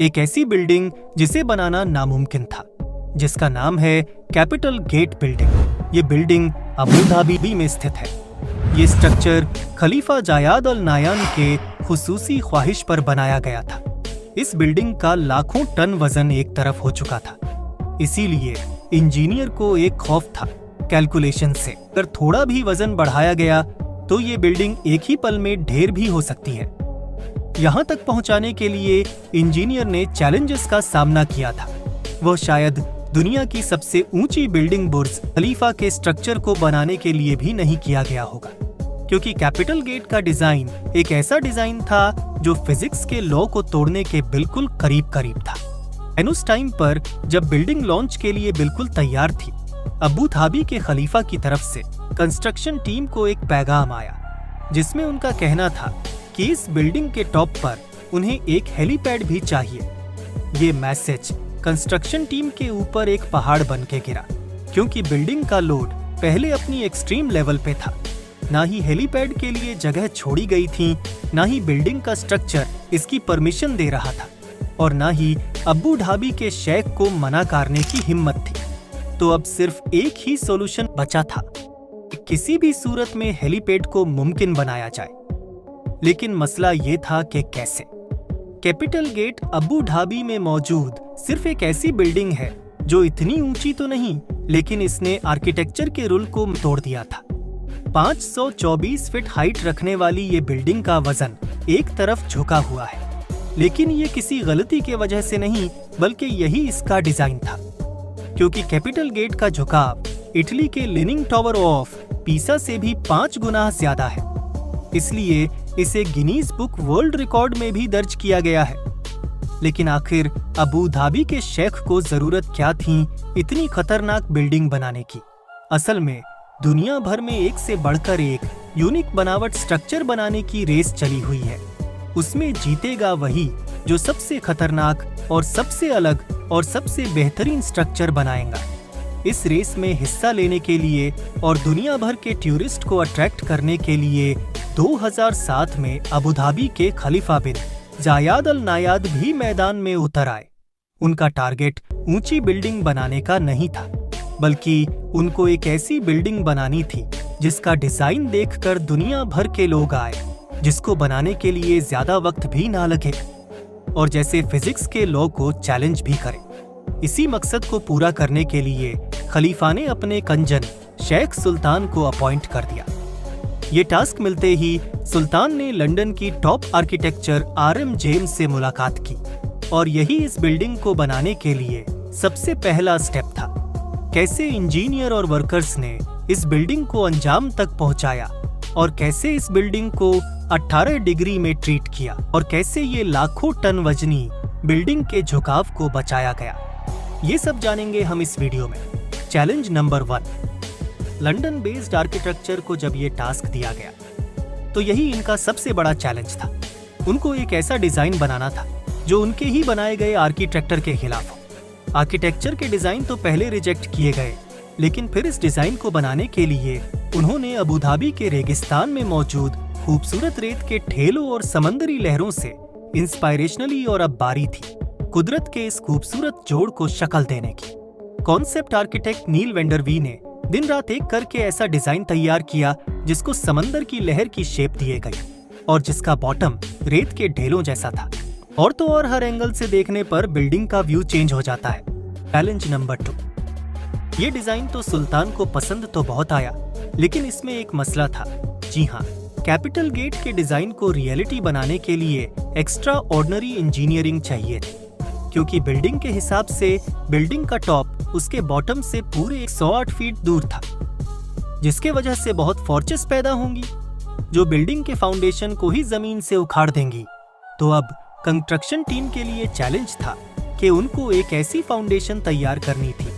एक ऐसी बिल्डिंग जिसे बनाना नामुमकिन था, जिसका नाम है कैपिटल गेट बिल्डिंग। ये बिल्डिंग अबू धाबी में स्थित है। ये स्ट्रक्चर खलीफा जायद अल नायान के खुसूसी ख्वाहिश पर बनाया गया था। इस बिल्डिंग का लाखों टन वजन एक तरफ हो चुका था, इसीलिए इंजीनियर को एक खौफ था कैलकुलेशन से। अगर थोड़ा भी वजन बढ़ाया गया तो ये बिल्डिंग एक ही पल में ढेर भी हो सकती है। यहाँ तक पहुँचाने के लिए इंजीनियर ने चैलेंजेस का सामना किया था। वह शायद दुनिया की सबसे ऊंची बिल्डिंग बुर्ज खलीफा के स्ट्रक्चर को बनाने के लिए भी नहीं किया गया होगा, क्योंकि कैपिटल गेट का डिजाइन एक ऐसा डिजाइन था जो फिजिक्स के लॉ को तोड़ने के बिल्कुल करीब था। उस टाइम पर जब बिल्डिंग लॉन्च के लिए बिल्कुल तैयार थी, अबू धाबी के खलीफा की तरफ से कंस्ट्रक्शन टीम को एक पैगाम आया, जिसमें उनका कहना था कि इस बिल्डिंग के टॉप पर उन्हें एक हेलीपैड भी चाहिए। ये मैसेज कंस्ट्रक्शन टीम के ऊपर एक पहाड़ बन के गिरा, क्योंकि बिल्डिंग का लोड पहले अपनी एक्सट्रीम लेवल पे था। ना ही हेलीपैड के लिए जगह छोड़ी गई थी, ना ही बिल्डिंग का स्ट्रक्चर इसकी परमिशन दे रहा था, और ना ही अबू धाबी के शेख को मना करने की हिम्मत थी। तो अब सिर्फ एक ही सॉल्यूशन बचा था, किसी भी सूरत में हेलीपैड को मुमकिन बनाया जाए। लेकिन मसला ये था कि कैसे। कैपिटल गेट अबू धाबी में मौजूद सिर्फ एक ऐसी बिल्डिंग है जो इतनी ऊंची तो नहीं, लेकिन इसने आर्किटेक्चर के रूल को तोड़ दिया था। 524 फीट हाइट रखने वाली ये बिल्डिंग का वजन एक तरफ झुका हुआ है, लेकिन ये किसी गलती के वजह से नहीं, बल्कि यही इसका डिजाइन था। क्योंकि कैपिटल गेट का झुकाव इटली के लीनिंग टावर ऑफ पीसा से भी 5 गुना ज्यादा है, इसलिए इसे गिनीज बुक वर्ल्ड रिकॉर्ड में भी दर्ज किया गया है। लेकिन आखिर अबू धाबी के शेख को जरूरत क्या थी इतनी खतरनाक बिल्डिंग बनाने की? असल में दुनिया भर में एक से बढ़कर एक यूनिक बनावट स्ट्रक्चर बनाने की रेस चली हुई है। उसमें जीतेगा वही जो सबसे खतरनाक और सबसे अलग और सबसे बेहतरीन स्ट्रक्चर बनाएगा। इस रेस में हिस्सा लेने के लिए और दुनिया भर के टूरिस्ट को अट्रैक्ट करने के लिए 2007 में अबू धाबी के खलीफा बिन जायद अल नायान भी मैदान में उतर आए। उनका टारगेट ऊंची बिल्डिंग बनाने का नहीं था, बल्कि उनको एक ऐसी बिल्डिंग बनानी थी जिसका डिजाइन देखकर दुनिया भर के लोग आए, जिसको बनाने के लिए ज्यादा वक्त भी ना लगे, और जैसे फिजिक्स के लॉ को चैलेंज भी करे। इसी मकसद को पूरा करने के लिए खलीफा ने अपने कंजन शेख सुल्तान को अपॉइंट कर दिया। ये टास्क मिलते ही सुल्तान ने लंदन की टॉप आर्किटेक्चर RM जेम्स से मुलाकात की, और यही इस बिल्डिंग को बनाने के लिए सबसे पहला स्टेप था। कैसे इंजीनियर और वर्कर्स ने इस बिल्डिंग को अंजाम तक पहुंचाया, और कैसे इस बिल्डिंग को 18 डिग्री में ट्रीट किया, और कैसे ये लाखों टन वजनी बिल्डिंग के झुकाव को बचाया गया, ये सब जानेंगे हम इस वीडियो में। Challenge number 1। London based architecture को जब ये टास्क दिया गया तो यही इनका सबसे बड़ा चैलेंज था। उनको एक ऐसा डिजाइन बनाना था जो उनके ही बनाए गए आर्किटेक्चर के खिलाफ हो। आर्किटेक्चर के डिजाइन तो पहले रिजेक्ट किए गए, लेकिन फिर इस डिजाइन को बनाने के लिए उन्होंने अबू धाबी के रेगिस्तान में मौजूद खूबसूरत रेत के ठेलों और समंदरी लहरों से इंस्पायरेशनली और अब बारी थी कुदरत के इस खूबसूरत जोड़ को शक्ल देने की। कॉन्सेप्ट आर्किटेक्ट नील वेंडरवी ने दिन रात एक करके ऐसा डिजाइन तैयार किया जिसको समंदर की लहर की शेप दिए गई, और जिसका बॉटम रेत के ढेलों जैसा था। और तो और हर एंगल से देखने पर बिल्डिंग का व्यू चेंज हो जाता है। Challenge number 2। ये डिजाइन तो सुल्तान को पसंद तो बहुत आया, लेकिन इसमें एक मसला था। जी हाँ, कैपिटल गेट के डिजाइन को रियलिटी बनाने के लिए एक्स्ट्रा ऑर्डिनरी इंजीनियरिंग चाहिए थी, क्योंकि बिल्डिंग के हिसाब से बिल्डिंग का टॉप उसके बॉटम से पूरे 108 फीट दूर था, जिसके वजह से बहुत फोर्सेस पैदा होंगी जो बिल्डिंग के फाउंडेशन को ही जमीन से उखाड़ देंगी। तो अब कंस्ट्रक्शन टीम के लिए चैलेंज था कि उनको एक ऐसी फाउंडेशन तैयार करनी थी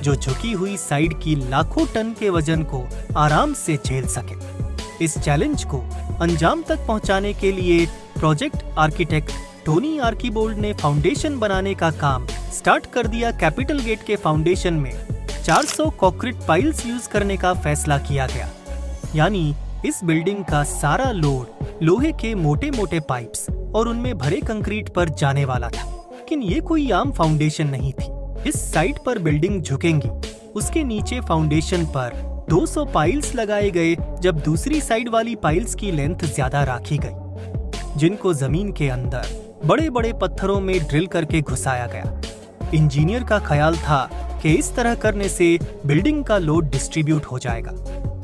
जो झुकी हुई साइड की लाखों टन के वजन को आराम से झेल सके। इस चैलेंज को अंजाम तक पहुंचाने के लिए प्रोजेक्ट आर्किटेक्ट टोनी आर्कीबोल्ड ने फाउंडेशन बनाने का काम स्टार्ट कर दिया। कैपिटल गेट के फाउंडेशन में 400 कंक्रीट पाइल्स यूज करने का फैसला किया गया, यानी इस बिल्डिंग का सारा लोड लोहे के मोटे मोटे पाइप्स और उनमें भरे कंक्रीट पर जाने वाला था। लेकिन ये कोई आम फाउंडेशन नहीं थी। इस साइट पर बिल्डिंग झुकेंगी, उसके नीचे फाउंडेशन पर 200 पाइल्स लगाए गए, जब दूसरी साइड वाली पाइल्स की लेंथ ज्यादा रखी गई, जिनको जमीन के अंदर बड़े बड़े पत्थरों में ड्रिल करके घुसाया गया। इंजीनियर का ख्याल था कि इस तरह करने से बिल्डिंग का लोड डिस्ट्रीब्यूट हो जाएगा।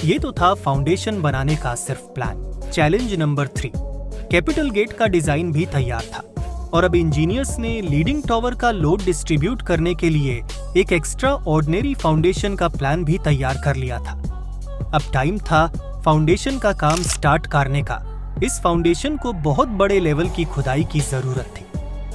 ये तो था फाउंडेशन बनाने का सिर्फ plan. Challenge number 3, capital gate का डिजाइन भी तैयार था और अब इंजीनियर्स ने लीडिंग टावर का लोड डिस्ट्रीब्यूट करने के लिए एक एक्स्ट्रा ऑर्डिनरी फाउंडेशन का प्लान भी तैयार कर लिया था। अब टाइम था फाउंडेशन का काम स्टार्ट करने का। इस फाउंडेशन को बहुत बड़े लेवल की खुदाई की जरूरत थी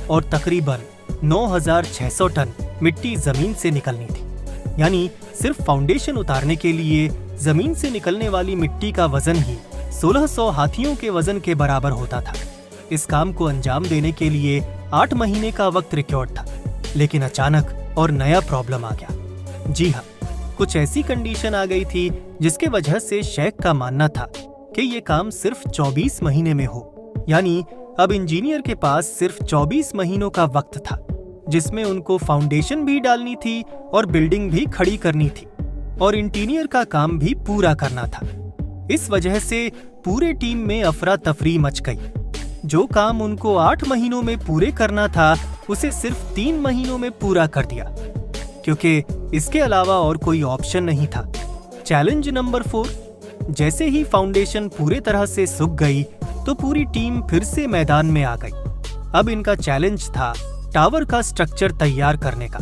और तकरीबन 9600 टन मिट्टी जमीन से निकलनी थी। यानी सिर्फ फाउंडेशन उतारने के लिए जमीन से निकलने वाली मिट्टी का वजन ही 1600 हाथियों के वजन के बराबर होता था। इस काम को अंजाम देने के लिए 8 महीने का वक्त रिकॉर्ड था, लेकिन अचानक और नया प्रॉब्लम आ गया। जी हाँ, कुछ ऐसी कंडीशन आ गई थी जिसके वजह से शेख का मानना था कि ये काम सिर्फ 24 महीने में हो। यानी अब इंजीनियर के पास सिर्फ 24 महीनों का वक्त था, जिसमें उनको फाउंडेशन भी डालनी थी और बिल्डिंग भी खड़ी करनी थी और इंटीरियर का काम भी पूरा करना था। इस वजह से पूरे टीम में अफरा तफरी मच गई। जो काम उनको 8 महीनों में पूरे करना था, उसे सिर्फ 3 महीनों में पूरा कर दिया, क्योंकि इसके अलावा और कोई ऑप्शन नहीं था। चैलेंज नंबर 4, जैसे ही फाउंडेशन पूरे तरह से सूख गई तो पूरी टीम फिर से मैदान में आ गई। अब इनका चैलेंज था टावर का स्ट्रक्चर तैयार करने का।